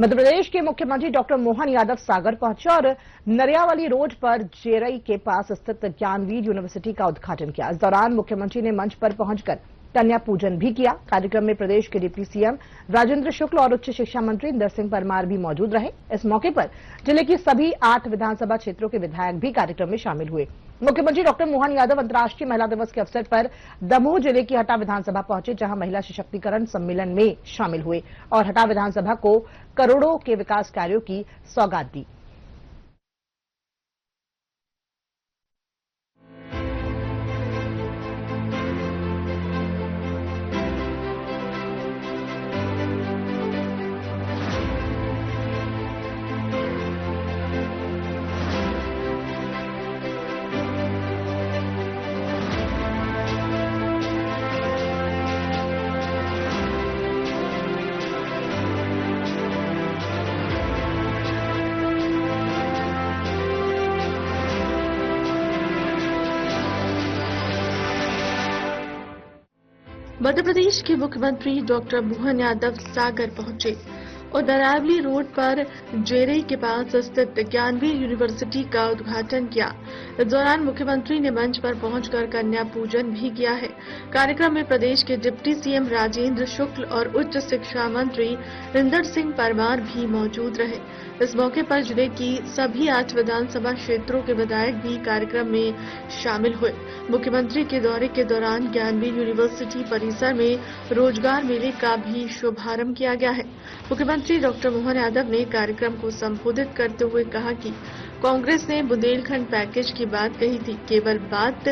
मध्य प्रदेश के मुख्यमंत्री डॉक्टर मोहन यादव सागर पहुंचे और नरियावाली रोड पर जेरई के पास स्थित ज्ञानवीर यूनिवर्सिटी का उद्घाटन किया। इस दौरान मुख्यमंत्री ने मंच पर पहुंचकर कन्या पूजन भी किया। कार्यक्रम में प्रदेश के डिप्टी सीएम राजेंद्र शुक्ल और उच्च शिक्षा मंत्री इंदर सिंह परमार भी मौजूद रहे। इस मौके पर जिले की सभी 8 विधानसभा क्षेत्रों के विधायक भी कार्यक्रम में शामिल हुए। मुख्यमंत्री डॉक्टर मोहन यादव अंतर्राष्ट्रीय महिला दिवस के अवसर पर दमोह जिले की हटा विधानसभा पहुंचे, जहां महिला सशक्तिकरण सम्मेलन में शामिल हुए और हटा विधानसभा को करोड़ों के विकास कार्यों की सौगात दी। मध्य प्रदेश के मुख्यमंत्री डॉक्टर मोहन यादव सागर पहुंचे और नरियावाली रोड पर जेरई के पास स्थित ज्ञानवीर यूनिवर्सिटी का उद्घाटन किया। इस दौरान मुख्यमंत्री ने मंच पर पहुंचकर कन्या पूजन भी किया है। कार्यक्रम में प्रदेश के डिप्टी सीएम राजेंद्र शुक्ल और उच्च शिक्षा मंत्री इंदर सिंह परमार भी मौजूद रहे। इस मौके पर जिले की सभी 8 विधानसभा क्षेत्रों के विधायक भी कार्यक्रम में शामिल हुए। मुख्यमंत्री के दौरे के दौरान ज्ञानवीर यूनिवर्सिटी परिसर में रोजगार मेले का भी शुभारंभ किया गया है। मुख्यमंत्री डॉक्टर मोहन यादव ने कार्यक्रम को संबोधित करते हुए कहा कि कांग्रेस ने बुंदेलखंड पैकेज की बात कही थी, केवल बात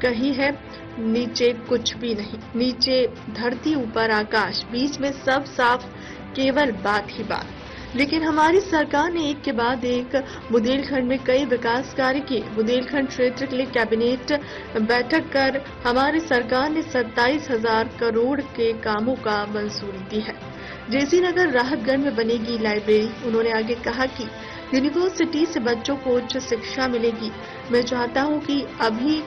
कही है, नीचे कुछ भी नहीं। नीचे धरती, ऊपर आकाश, बीच में सब साफ, केवल बात ही बात। लेकिन हमारी सरकार ने एक के बाद एक बुंदेलखंड में कई विकास कार्य किए। बुंदेलखंड क्षेत्र के लिए कैबिनेट बैठक कर हमारी सरकार ने 27,000 करोड़ के कामों का मंजूरी दी है। जेसी नगर राहतगंज में बनेगी लाइब्रेरी। उन्होंने आगे कहा कि यूनिवर्सिटी से बच्चों को उच्च शिक्षा मिलेगी। मैं चाहता हूं कि अभी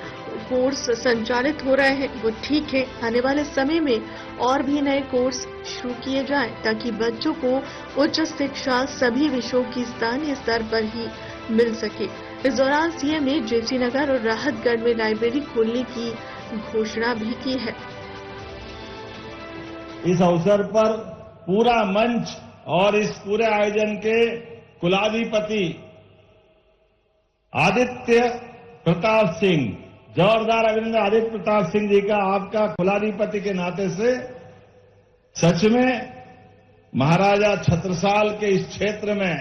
कोर्स संचालित हो रहे हैं वो ठीक है, आने वाले समय में और भी नए कोर्स शुरू किए जाएं ताकि बच्चों को उच्च शिक्षा सभी विषयों की स्थानीय स्तर पर ही मिल सके। इस दौरान सीएम ने जेसी नगर और राहतगंज में लाइब्रेरी खोलने की घोषणा भी की है। इस अवसर पर पूरा मंच और इस पूरे आयोजन के कुलाधिपति आदित्य प्रताप सिंह, जोरदार अभिनंदन आदित्य प्रताप सिंह जी का आपका कुलाधिपति के नाते से। सच में महाराजा छत्रसाल के इस क्षेत्र में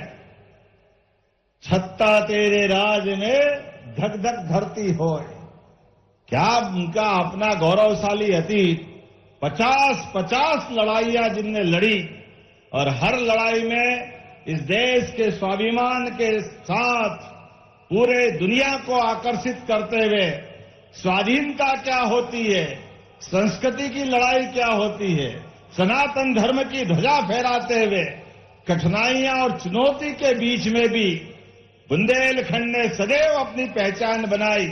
छत्ता तेरे राज में धक धक धरती होए, क्या उनका अपना गौरवशाली अतीत। 50 लड़ाइयां जिनने लड़ी और हर लड़ाई में इस देश के स्वाभिमान के साथ पूरे दुनिया को आकर्षित करते हुए स्वाधीनता क्या होती है, संस्कृति की लड़ाई क्या होती है, सनातन धर्म की ध्वजा फहराते हुए कठिनाइयां और चुनौती के बीच में भी बुंदेलखंड ने सदैव अपनी पहचान बनाई।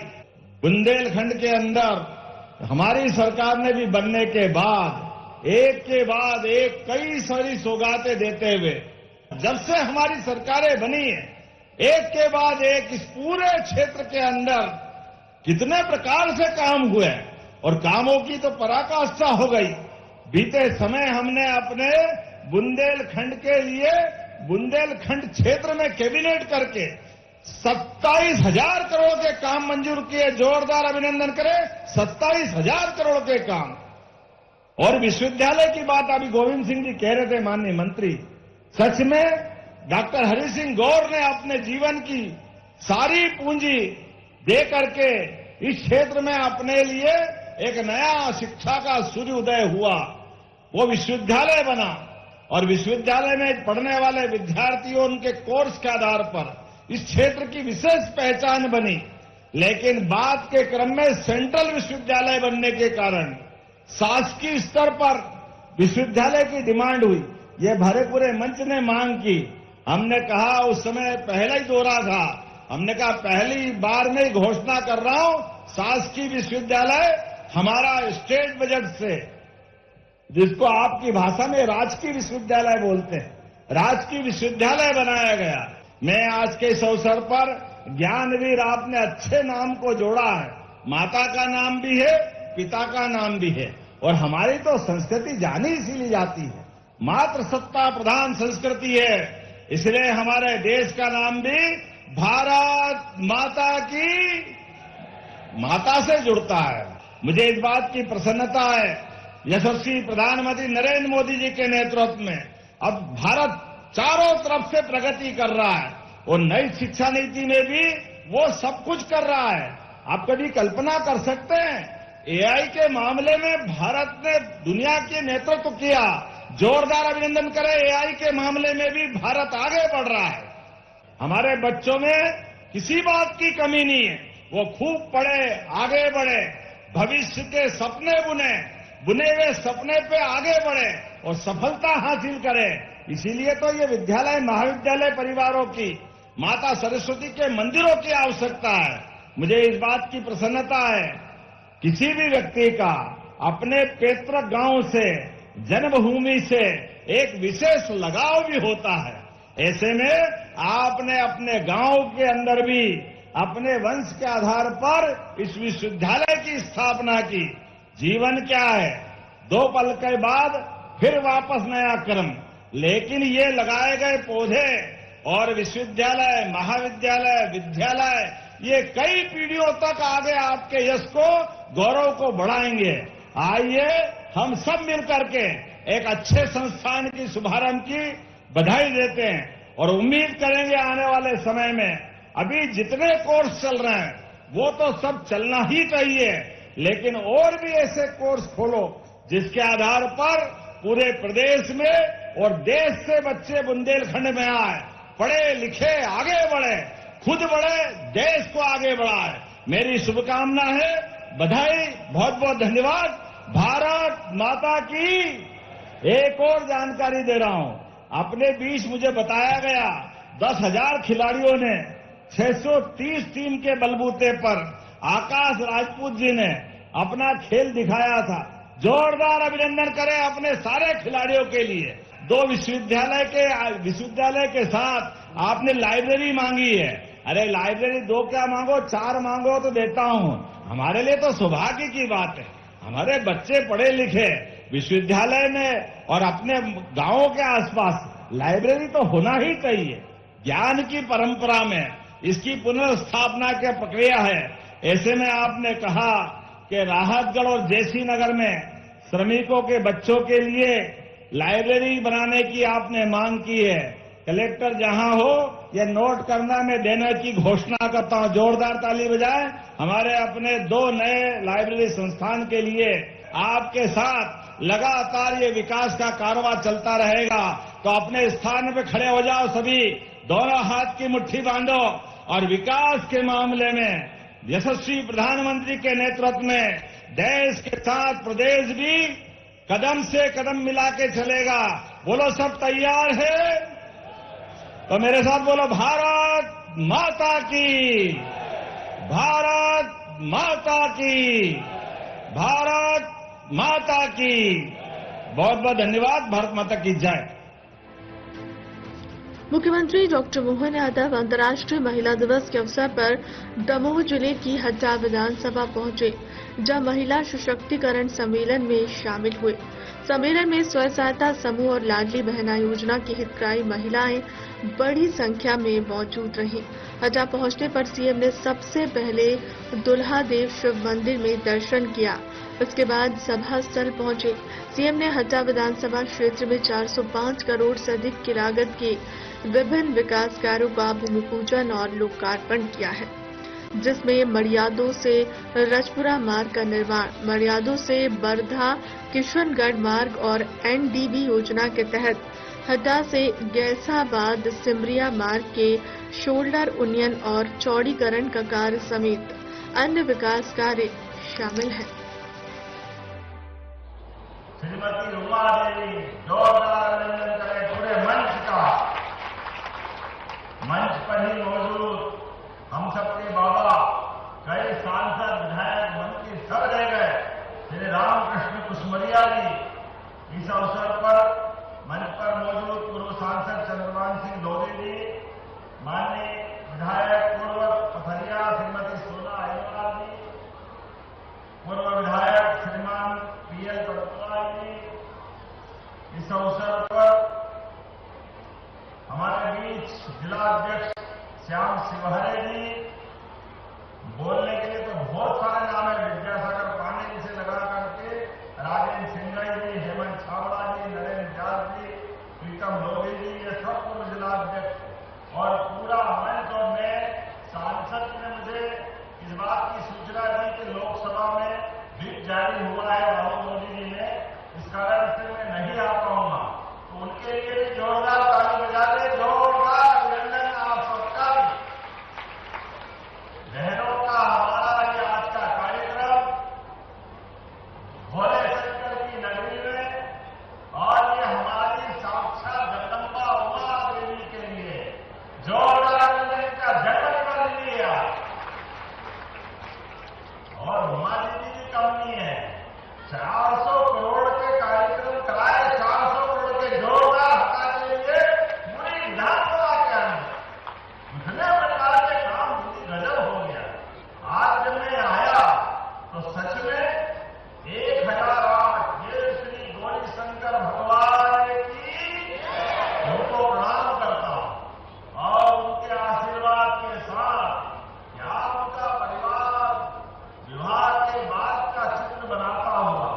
बुंदेलखंड के अंदर हमारी सरकार ने भी बनने के बाद एक कई सारी सौगातें देते हुए, जब से हमारी सरकारें बनी है, एक के बाद एक इस पूरे क्षेत्र के अंदर कितने प्रकार से काम हुए और कामों की तो पराकाष्ठा हो गई। बीते समय हमने अपने बुंदेलखंड के लिए बुंदेलखंड क्षेत्र में कैबिनेट करके 27,000 करोड़ के काम मंजूर किए। जोरदार अभिनंदन करें, 27,000 करोड़ के काम। और विश्वविद्यालय की बात अभी गोविंद सिंह जी कह रहे थे, माननीय मंत्री। सच में डॉक्टर हरि सिंह गौर ने अपने जीवन की सारी पूंजी दे करके इस क्षेत्र में अपने लिए एक नया शिक्षा का सूर्योदय हुआ। वो विश्वविद्यालय बना और विश्वविद्यालय में पढ़ने वाले विद्यार्थियों उनके कोर्स के आधार पर इस क्षेत्र की विशेष पहचान बनी। लेकिन बात के क्रम में सेंट्रल विश्वविद्यालय बनने के कारण शासकीय स्तर पर विश्वविद्यालय की डिमांड हुई। ये भरे पूरे मंच ने मांग की। हमने कहा, उस समय पहला ही दौरा था, हमने कहा पहली बार में घोषणा कर रहा हूं, शासकीय विश्वविद्यालय हमारा स्टेट बजट से, जिसको आपकी भाषा में राजकीय विश्वविद्यालय बोलते हैं, राजकीय विश्वविद्यालय बनाया गया। मैं आज के इस अवसर पर ज्ञानवीर आपने अच्छे नाम को जोड़ा है। माता का नाम भी है, पिता का नाम भी है, और हमारी तो संस्कृति जानी इसीलिए जाती है, मातृ सत्ता प्रधान संस्कृति है। इसलिए हमारे देश का नाम भी भारत माता की माता से जुड़ता है। मुझे इस बात की प्रसन्नता है, यशस्वी प्रधानमंत्री नरेंद्र मोदी जी के नेतृत्व में अब भारत चारों तरफ से प्रगति कर रहा है, और नई शिक्षा नीति में भी वो सब कुछ कर रहा है। आप कभी कल्पना कर सकते हैं, एआई के मामले में भारत ने दुनिया के नेतृत्व किया। जोरदार अभिनंदन करें, एआई के मामले में भी भारत आगे बढ़ रहा है। हमारे बच्चों में किसी बात की कमी नहीं है, वो खूब पढ़े, आगे बढ़े, भविष्य के सपने बुने हुए सपने पे आगे बढ़े और सफलता हासिल करें। इसीलिए तो ये विद्यालय महाविद्यालय परिवारों की माता सरस्वती के मंदिरों की आवश्यकता है। मुझे इस बात की प्रसन्नता है, किसी भी व्यक्ति का अपने पैतृक गांव से, जन्मभूमि से एक विशेष लगाव भी होता है। ऐसे में आपने अपने गांव के अंदर भी अपने वंश के आधार पर इस विश्वविद्यालय की स्थापना की। जीवन क्या है, 2 पल के बाद फिर वापस नया कर्म, लेकिन ये लगाए गए पौधे और विश्वविद्यालय, महाविद्यालय, विद्यालय, ये कई पीढ़ियों तक आगे आपके यश को, गौरव को बढ़ाएंगे। आइए हम सब मिलकर के एक अच्छे संस्थान की शुभारंभ की बधाई देते हैं और उम्मीद करेंगे आने वाले समय में अभी जितने कोर्स चल रहे हैं वो तो सब चलना ही चाहिए, लेकिन और भी ऐसे कोर्स खोलो जिसके आधार पर पूरे प्रदेश में और देश से बच्चे बुंदेलखंड में आए, पढ़े लिखे, आगे बढ़े, खुद बढ़े, देश को आगे बढ़ाए। मेरी शुभकामना है, बधाई, बहुत बहुत धन्यवाद। भारत माता की। एक और जानकारी दे रहा हूं, अपने बीच मुझे बताया गया 10,000 खिलाड़ियों ने 630 टीम के बलबूते पर आकाश राजपूत जी ने अपना खेल दिखाया था। जोरदार अभिनंदन करें अपने सारे खिलाड़ियों के लिए। 2 विश्वविद्यालय के साथ आपने लाइब्रेरी मांगी है। अरे लाइब्रेरी 2 क्या मांगो, 4 मांगो तो देता हूं। हमारे लिए तो सौभाग्य की बात है, हमारे बच्चे पढ़े लिखे विश्वविद्यालय में और अपने गांवों के आसपास लाइब्रेरी तो होना ही चाहिए। ज्ञान की परंपरा में इसकी पुनर्स्थापना की प्रक्रिया है। ऐसे में आपने कहा कि राहतगढ़ और जैसी नगर में श्रमिकों के बच्चों के लिए लाइब्रेरी बनाने की आपने मांग की है। कलेक्टर जहां हो यह नोट करना, मैं देने की घोषणा करता हूं। जोरदार ताली बजाएं हमारे अपने 2 नए लाइब्रेरी संस्थान के लिए। आपके साथ लगातार ये विकास का कारवां चलता रहेगा, तो अपने स्थान पे खड़े हो जाओ सभी, दोनों हाथ की मुट्ठी बांधो और विकास के मामले में यशस्वी प्रधानमंत्री के नेतृत्व में देश के साथ प्रदेश भी कदम से कदम मिला के चलेगा। बोलो सब तैयार है? तो मेरे साथ बोलो, भारत माता की, भारत माता की, भारत माता की। बहुत बहुत धन्यवाद। भारत माता की जय। मुख्यमंत्री डॉक्टर मोहन यादव अंतर्राष्ट्रीय महिला दिवस के अवसर पर दमोह जिले की हड्डा विधानसभा पहुंचे, जहां महिला सशक्तिकरण सम्मेलन में शामिल हुए। सम्मेलन में स्व सहायता समूह और लाडली बहना योजना की हितग्राही महिलाएं बड़ी संख्या में मौजूद रहीं। हड्डा पहुंचने पर सीएम ने सबसे पहले दुल्हा देव शिव मंदिर में दर्शन किया। इसके बाद सभा स्थल पहुंचे। सीएम ने हड्डा विधानसभा क्षेत्र में 405 करोड़ से अधिक की लागत के विभिन्न विकास कार्यों का भूमि पूजन और लोकार्पण किया है, जिसमें मड़ियादों से रजपुरा मार्ग का निर्माण, मड़ियादों से बरधा किशनगढ़ मार्ग और एनडीबी योजना के तहत हड्डा से गैसाबाद सिमरिया मार्ग के शोल्डर उन्नयन और चौड़ीकरण का कार्य समेत अन्य विकास कार्य शामिल हैं। श्रीमती उमा देवी, जोरदार अभिनंदन करें पूरे मंच का। मंच पर ही मौजूद हम सबके बाबा, कई सांसद, विधायक, मंत्री सब रह गए, श्री रामकृष्ण कुसमरिया जी। इस अवसर पर मंच पर मौजूद पूर्व सांसद माननीय विधायक पूर्व पथरिया श्रीमती सोना अहिरवार जी, पूर्व विधायक श्रीमान पीएल तड़पुरा जी, इस अवसर पर हमारे बीच जिला अध्यक्ष श्याम शिवहरे जी, बोलने के लिए तो बहुत सारे नाम है, विद्यासागर पांडे जी से लगा करके राजेंद्र सिंघई जी, हेमंत छाबड़ा जी, नरेंद्र व्यास जी, प्रीतम लोधी जी, ये सब पूर्व जिला अध्यक्ष और पूरा मंच। और मैं सांसद ने मुझे इस बात की सूचना दी कि लोकसभा में व्हिप जारी हुआ है राहुल मोदी जी ने, इस कारण से मैं नहीं आ पाऊंगा, तो उनके लिए भी जोरदार ताली बजा दे, जोरदार अभिनंदन आप सबका भी। बहनों का हमारा ये आज का कार्यक्रम भोले शंकर की नगरी में और ये हमारी साक्षात जगदम्बा उमा देवी के लिए जोरदार का जन्मदिन लिया। और उमा देवी की कम नहीं है, 400 करोड़ के कार्यक्रम कराए, 400 करोड़ के जोरदार हटा के लिए पूरी विधानसभा के अंदर इतने प्रकार के काम गजब हो गया। आज जब मैं आया तो सच में 1008 ये श्री गौरी शंकर भगवान की उनको प्रणाम करता हूं और उनके आशीर्वाद के साथ क्या उनका परिवार विवाह के बाद का चित्र बनाता हुआ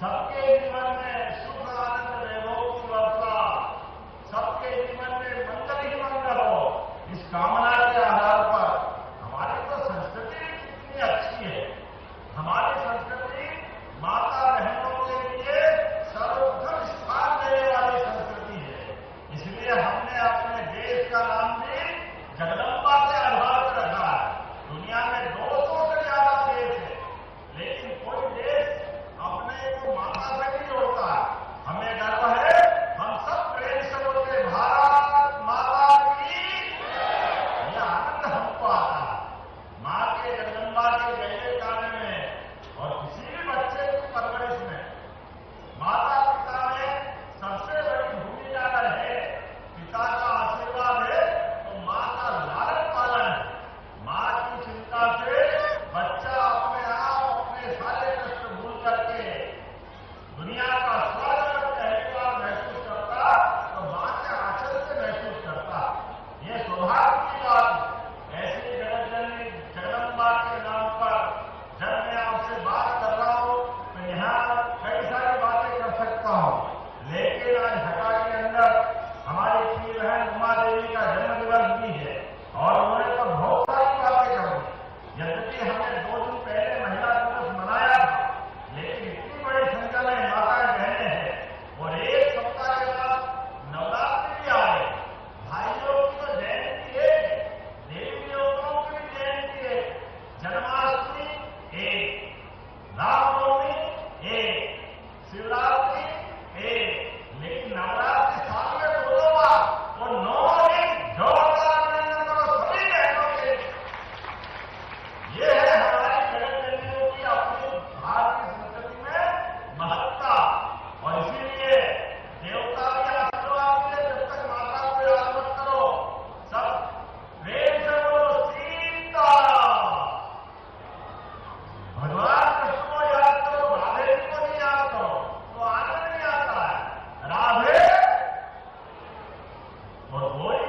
सबके जीवन में सुख आनंद वैभव की वर्षा, सबके जीवन में मंगल ही मंगल हो, इस कामना के आधार पर हमारी तो संस्कृति कितनी अच्छी है। हमारी संस्कृति माता बहनों के लिए सर्वोत्तम स्थान देने वाली संस्कृति है, इसलिए हमने अपने देश का नाम भी जगदम्बा के आधार पर रखा है। दुनिया में 200 से ज्यादा देश है, लेकिन कोई देश अपने को माता से नहीं जोड़ता है। हमें गर्व है, हम सब प्रेम से बोलते भारत माता की, यह आनंद हमको आता है। मां के जगदम्बा के जय कार्य में और किसी भी बच्चे की परवरिश में माता पिता में सबसे बड़ी भूमिका है। पिता का आशीर्वाद है तो मां का लालन पालन है। मां की चिंता से बच्चा अपने आप अपने सारे कष्ट भूल करके दुनिया का स्वागत पहली बार महसूस करता तो मां के आंचल से महसूस करता। ये सौभाग्य की बात है। ऐसी जगत जननी जगदम्बा के नाम पर जब मैं आपसे बात कर रहा हूं तो यहां कई सारी बातें कर सकता हूं, लेकिन आज ढाका के अंदर हमारी प्रिय बहन उमा देवी का जन्मदिवस भी है और उन्होंने तो बहुत सारी बातें करी। यद्यपि हमने 2 दिन पहले महिला दिवस मनाया था, लेकिन इतनी बड़ी संख्या में माताएं बहनें हैं और एक सप्ताह के बाद नवरात्रि भी आ गए। भाइयों की तो जयंती है, देवी देवताओं की भी जयंती है। जन्माष्टमी एक, रामनवमी एक, शिवरात्रि एक, लेकिन नवरात्रि साल में 2 बार और 9 दिन जोरदार अभिनंदन करो सभी बहनों के। ये है हमारी जगत जननियों की अपनी भारतीय संस्कृति में महत्ता और इसीलिए देवता भी आशीर्वाद दिए, जब तक माता को याद मत करो, सब प्रेम से बोलो सीताराम। भगवान कृष्ण को याद करो, राधे जी को नहीं याद करो तो आनंद नहीं आता है। राधे और कोई